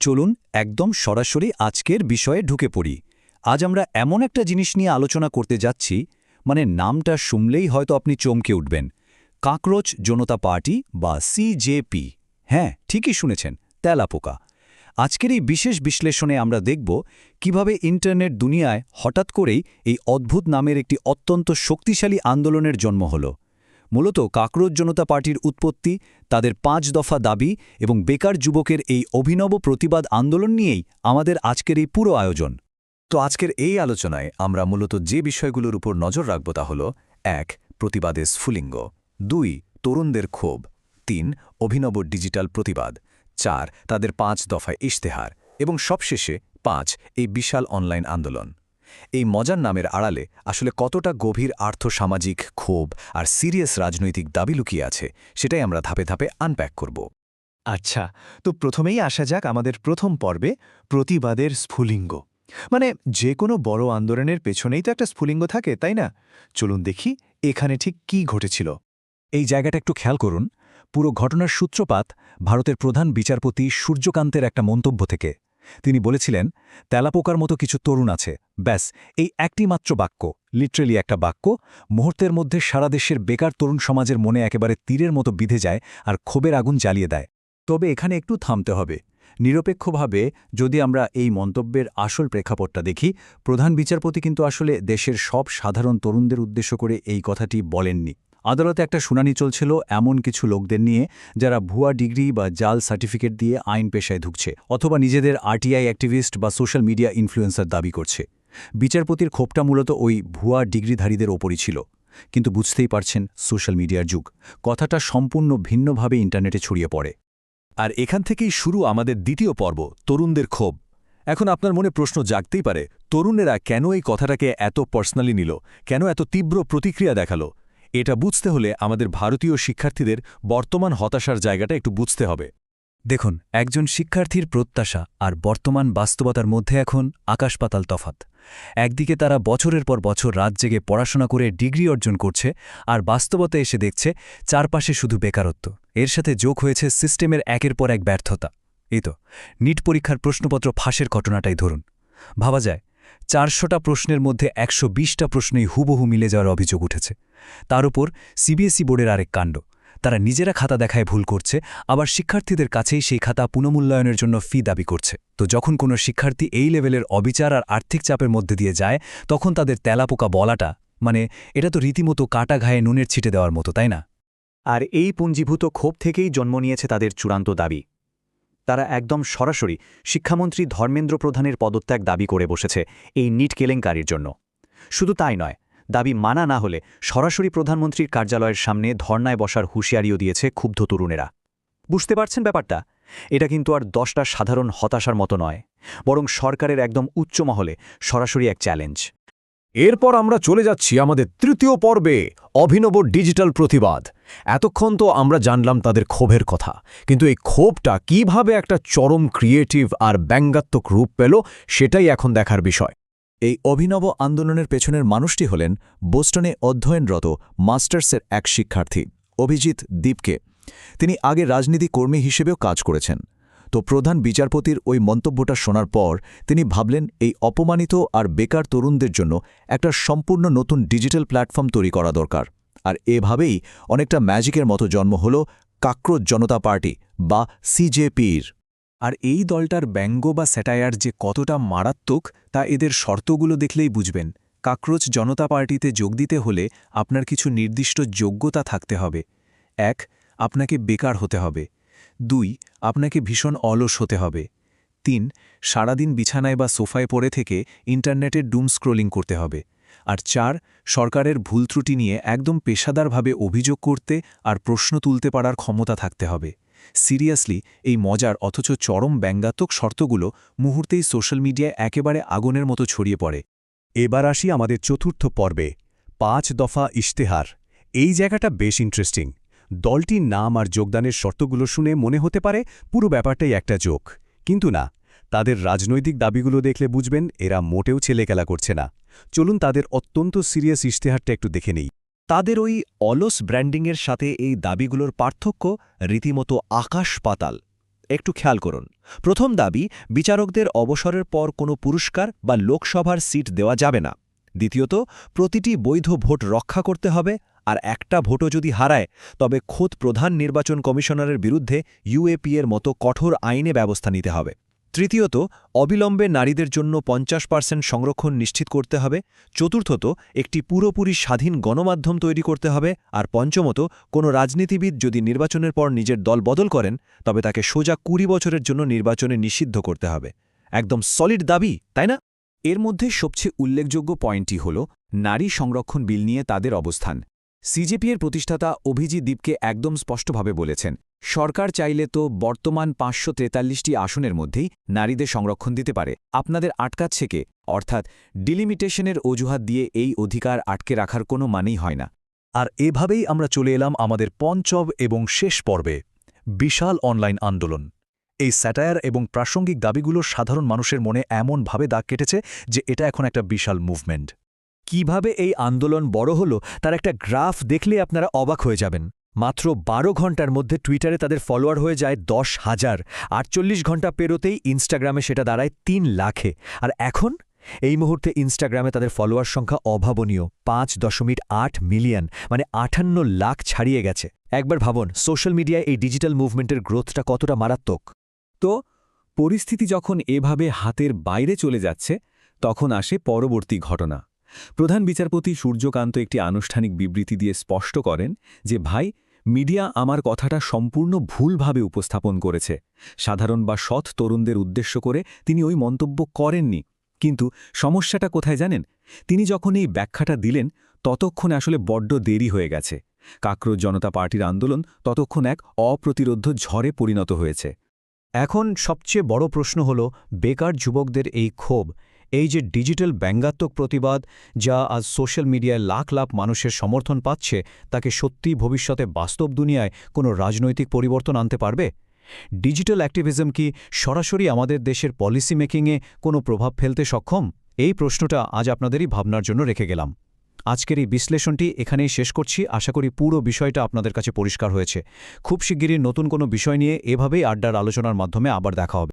চলুন একদম সরাসরি আজকের বিষয়ে ঢুকে পড়ি। আজ আমরা এমন একটা জিনিস নিয়ে আলোচনা করতে যাচ্ছি, নামটা শুনলেই হয়তো আপনি চমকে উঠবেন। কাকরোচ জনতা পার্টি বা সিজেপি। হ্যাঁ, ঠিকই শুনেছেন, তেলাপোকা। আজকের এই বিশেষ বিশ্লেষণে আমরা দেখব কিভাবে ইন্টারনেট দুনিয়ায় হঠাৎ করেই এই অদ্ভুত নামের একটি অত্যন্ত শক্তিশালী আন্দোলনের জন্ম হলো। মূলত কাকরোচ জনতা পার্টির উৎপত্তি, তাদের ৫ দফা দাবি এবং বেকার যুবকের এই অভিনব প্রতিবাদ আন্দোলন নিয়েই আমাদের আজকের এই পুরো আয়োজন। তো আজকের এই আলোচনায় আমরা মূলত যে বিষয়গুলোর উপর নজর রাখব তা হল ১. প্রতিবাদের স্ফুলিঙ্গ, ২. তরুণদের ক্ষোভ, ৩. অভিনব ডিজিটাল প্রতিবাদ, ৪. তাদের ৫ দফায় ইশতেহার এবং সবশেষে ৫. এই বিশাল অনলাইন আন্দোলন। এই মজার নামের আড়ালে আসলে কতটা গভীর আর্থসামাজিক ক্ষোভ আর সিরিয়াস রাজনৈতিক দাবি লুকিয়ে আছে সেটাই আমরা ধাপে ধাপে আনপ্যাক করব। আচ্ছা, তো প্রথমেই আসা যাক আমাদের প্রথম পর্বে, প্রতিবাদের স্ফুলিঙ্গ। যে কোনো বড় আন্দোলনের পেছনেই তো একটা স্ফুলিঙ্গ থাকে, তাই না? চলুন দেখি এখানে ঠিক কী ঘটেছিল। এই জায়গাটা একটু খেয়াল করুন। পুরো ঘটনার সূত্রপাত ভারতের প্রধান বিচারপতি সূর্যকান্তের একটা মন্তব্য থেকে। তিনি বলেছিলেন, তেলাপোকার মতো কিছু তরুণ আছে, ব্যাস এই একটি মাত্র বাক্য, লিটারেলি একটা বাক্য, মুহূর্তের মধ্যে সারা দেশের বেকার তরুণ সমাজের মনে একেবারে তীরের মতো বিঁধে যায় আর ক্ষোভের আগুন জ্বালিয়ে দেয়। তবে এখানে একটু থামতে হবে। নিরপেক্ষভাবে যদি আমরা এই মন্তব্যের আসল প্রেক্ষাপটটা দেখি, প্রধান বিচারপতি কিন্তু আসলে দেশের সব সাধারণ তরুণদের উদ্দেশ্য করে এই কথাটি বলেননি। আদালতে একটা শুনানি চলছিল এমন কিছু লোকদের নিয়ে যারা ভুয়া ডিগ্রি বা জাল সার্টিফিকেট দিয়ে আইন পেশায় ঢুকছে, অথবা নিজেদের আরটিআই অ্যাক্টিভিস্ট বা সোশ্যাল মিডিয়া ইনফ্লুয়েন্সার দাবি করছে। বিচারপতির ক্ষোভটা মূলত ওই ভুয়া ডিগ্রিধারীদের ওপরই ছিল। কিন্তু বুঝতেই পারছেন, সোশ্যাল মিডিয়ার যুগ, কথাটা সম্পূর্ণ ভিন্নভাবে ইন্টারনেটে ছড়িয়ে পড়ে। আর এখান থেকেই শুরু আমাদের দ্বিতীয় পর্ব, তরুণদের ক্ষোভ। এখন আপনার মনে প্রশ্ন জাগতেই পারে, তরুণেরা কেন এই কথাটাকে এত পার্সোনালি নিল, কেন এত তীব্র প্রতিক্রিয়া দেখালো? এটা বুঝতে হলে আমাদের ভারতীয় শিক্ষার্থীদের বর্তমান হতাশার জায়গাটা একটু বুঝতে হবে। দেখুন, একজন শিক্ষার্থীর প্রত্যাশা আর বর্তমান বাস্তবতার মধ্যে এখন আকাশ-পাতাল তফাৎ। একদিকে তারা বছরের পর বছর রাত জেগে পড়াশোনা করে ডিগ্রি অর্জন করছে, আর বাস্তবতা এসে দেখছে চারপাশে শুধু বেকারত্ব। এর সাথে যোগ হয়েছে সিস্টেমের একের পর এক ব্যর্থতা। এই তো নিট পরীক্ষার প্রশ্নপত্র ফাঁসের ঘটনাটাই ধরুন। ভাবা যায়, ৪০০টা প্রশ্নের মধ্যে ১২০টা প্রশ্নেই হুবহু মিলে যাওয়ার অভিযোগ উঠেছে। তার উপর সিবিএসই বোর্ডের আরেক কাণ্ড, তারা নিজেরা খাতা দেখায় ভুল করছে, আবার শিক্ষার্থীদের কাছেই সেই খাতা পুনমূল্যায়নের জন্য ফি দাবি করছে। তো যখন কোনো শিক্ষার্থী এই লেভেলের অবিচার আর আর্থিক চাপের মধ্যে দিয়ে যায়, তখন তাদের তেলাপোকা বলাটা, এটা তো রীতিমতো কাটা ঘায়ে নুনের ছিটে দেওয়ার মতো, তাই না? আর এই পুঞ্জীভূত ক্ষোভ থেকেই জন্ম নিয়েছে তাদের চূড়ান্ত দাবি। তারা একদম সরাসরি শিক্ষামন্ত্রী ধর্মেন্দ্র প্রধানের পদত্যাগ দাবি করে বসেছে এই নিট কেলেঙ্কারির জন্য। শুধু তাই নয়, দাবি মানা না হলে সরাসরি প্রধানমন্ত্রীর কার্যালয়ের সামনে ধর্নায় বসার হুঁশিয়ারিও দিয়েছে ক্ষুব্ধ তরুণেরা। বুঝতে পারছেন ব্যাপারটা? এটা কিন্তু আর 10টা সাধারণ হতাশার মতো নয়, বরং সরকারের একদম উচ্চ মহলে সরাসরি এক চ্যালেঞ্জ। এরপর আমরা চলে যাচ্ছি আমাদের তৃতীয় পর্বে, অভিনব ডিজিটাল প্রতিবাদ। এতক্ষণ তো আমরা জানলাম তাদের ক্ষোভের কথা, কিন্তু এই ক্ষোভটা কিভাবে একটা চরম ক্রিয়েটিভ আর ব্যঙ্গাত্মক রূপ পেল সেটাই এখন দেখার বিষয়। এই অভিনব আন্দোলনের পেছনের মানুষটি হলেন বোস্টনে অধ্যয়নরত মাস্টার্সের এক শিক্ষার্থী অভিজিৎ দীপকে। তিনি আগে রাজনীতি কর্মী হিসেবেও কাজ করেছেন। তো প্রধান বিচারপতির ওই মন্তব্যটা শোনার পর তিনি ভাবলেন, এই অপমানিত আর বেকার তরুণদের জন্য একটা সম্পূর্ণ নতুন ডিজিটাল প্ল্যাটফর্ম তৈরি করা দরকার। আর এভাবেই অনেকটা ম্যাজিকের মতো জন্ম হল কাকরোচ জনতা পার্টি বা সিজেপির। আর এই দলটার ব্যঙ্গ বা স্যাটায়ার যে কতটা মারাত্মক তা এদের শর্তগুলো দেখলেই বুঝবেন। কাকরোচ জনতা পার্টিতে যোগ দিতে হলে আপনার কিছু নির্দিষ্ট যোগ্যতা থাকতে হবে। ১. আপনাকে বেকার হতে হবে। ২. আপনাকে ভীষণ অলস হতে হবে। ৩. সারাদিন বিছানায় বা সোফায় পড়ে থেকে ইন্টারনেটে ডুম স্ক্রোলিং করতে হবে। আর ৪. সরকারের ভুল ত্রুটি নিয়ে একদম পেশাদারভাবে অভিযোগ করতে আর প্রশ্ন তুলতে পারার ক্ষমতা থাকতে হবে। সিরিয়াসলি, এই মজার অথচ চরম ব্যঙ্গাত্মক শর্তগুলো মুহূর্তেই সোশ্যাল মিডিয়ায় একেবারে আগুনের মতো ছড়িয়ে পড়ে। এবার আসি আমাদের চতুর্থ পর্বে, ৫ দফা ইশতেহার। এই জায়গাটা বেশ ইন্টারেস্টিং। দলটির নাম আর যোগদানের শর্তগুলো শুনে মনে হতে পারে পুরো ব্যাপারটাই একটা জোক, কিন্তু না, তাদের রাজনৈতিক দাবিগুলো দেখলে বুঝবেন এরা মোটেও ছেলেখেলা করছে না। চলুন তাদের অত্যন্ত সিরিয়াস ইশতেহারটা একটু দেখে নেই। তাদের ওই অলস ব্র্যান্ডিংয়ের সাথে এই দাবিগুলোর পার্থক্য রীতিমতো আকাশ পাতাল। একটু খেয়াল করুন। প্রথম দাবি, বিচারকদের অবসরের পর কোনো পুরস্কার বা লোকসভার সিট দেওয়া যাবে না। দ্বিতীয়ত, প্রতিটি বৈধ ভোট রক্ষা করতে হবে, আর একটা ভোটও যদি হারায় তবে খোদ প্রধান নির্বাচন কমিশনারের বিরুদ্ধে ইউএপি এর মতো কঠোর আইনে ব্যবস্থা নিতে হবে। তৃতীয়ত, অবিলম্বে নারীদের জন্য 50% সংরক্ষণ নিশ্চিত করতে হবে। চতুর্থত, একটি পুরোপুরি স্বাধীন গণমাধ্যম তৈরি করতে হবে। আর পঞ্চমত, কোনো রাজনীতিবিদ যদি নির্বাচনের পর নিজের দল বদল করেন তবে তাকে সোজা 20 বছরের জন্য নির্বাচনে নিষিদ্ধ করতে হবে। একদম সলিড দাবি, তাই না? এর মধ্যে সবচেয়ে উল্লেখযোগ্য পয়েন্টটি হল নারী সংরক্ষণ বিল নিয়ে তাদের অবস্থান। সিজেপির প্রতিষ্ঠাতা অভিজিৎ দীপকে একদম স্পষ্টভাবে বলেছেন, সরকার চাইলে তো বর্তমান 543টি আসনের মধ্যেই নারীদের সংরক্ষণ দিতে পারে। আপনাদের আটকাচ্ছে কে? অর্থাৎ ডিলিমিটেশনের অজুহাত দিয়ে এই অধিকার আটকে রাখার কোনো মানেই হয় না। আর এভাবেই আমরা চলে এলাম আমাদের পঞ্চম এবং শেষ পর্বে, বিশাল অনলাইন আন্দোলন। এই স্যাটায়ার এবং প্রাসঙ্গিক দাবিগুলো সাধারণ মানুষের মনে এমনভাবে দাগ কেটেছে যে এটা এখন একটা বিশাল মুভমেন্ট। কিভাবে এই আন্দোলন বড় হলো তার একটা গ্রাফ দেখলে আপনারা অবাক হয়ে যাবেন। মাত্র 12 ঘন্টার মধ্যে টুইটারে তাদের ফলোয়ার হয়ে যায় 10,000, 48 ঘন্টা পেরোতেই ইনস্টাগ্রামে সেটা দাঁড়ায় 3 লাখে। আর এখন এই মুহূর্তে ইনস্টাগ্রামে তাদের ফলোয়ার সংখ্যা অভাবনীয় 5.8 মিলিয়ন, মানে 58 লাখ ছাড়িয়ে গেছে। একবার ভাবুন সোশ্যাল মিডিয়ায় এই ডিজিটাল মুভমেন্টের গ্রোথটা কতটা মারাত্মক। তো পরিস্থিতি যখন এভাবে হাতের বাইরে চলে যাচ্ছে তখন আসে পরবর্তী ঘটনা। প্রধান বিচারপতি সূর্যকান্ত একটি আনুষ্ঠানিক বিবৃতি দিয়ে স্পষ্ট করেন যে ভাই, মিডিয়া আমার কথাটা সম্পূর্ণ ভুলভাবে উপস্থাপন করেছে। সাধারণ বা সৎ তরুণদের উদ্দেশ্য করে তিনি ওই মন্তব্য করেননি। কিন্তু সমস্যাটা কোথায় জানেন? তিনি যখন এই ব্যাখ্যাটা দিলেন ততক্ষণে আসলে বড্ড দেরি হয়ে গেছে। কাকরোজ জনতা পার্টির আন্দোলন ততক্ষণ এক অপ্রতিরোধ্য ঝড়ে পরিণত হয়েছে। এখন সবচেয়ে বড় প্রশ্ন হল বেকার যুবকদের এই ক্ষোভ, এই যে ডিজিটাল ব্যঙ্গাত্মক প্রতিবাদ যা আজ সোশ্যাল মিডিয়ায় লাখ লাখ মানুষের সমর্থন পাচ্ছে, তাকে সত্যিই ভবিষ্যতে বাস্তব দুনিয়ায় কোনো রাজনৈতিক পরিবর্তন আনতে পারবে? ডিজিটাল অ্যাক্টিভিজম কি সরাসরি আমাদের দেশের পলিসি মেকিংয়ে কোনো প্রভাব ফেলতে সক্ষম? এই প্রশ্নটা আজ আপনাদেরই ভাবনার জন্য রেখে গেলাম। আজকের এই বিশ্লেষণটি এখানেই শেষ করছি। আশা করি পুরো বিষয়টা আপনাদের কাছে পরিষ্কার হয়েছে। খুব শিগগিরই নতুন কোনো বিষয় নিয়ে এভাবেই আড্ডার আলোচনার মাধ্যমে আবার দেখা হবে।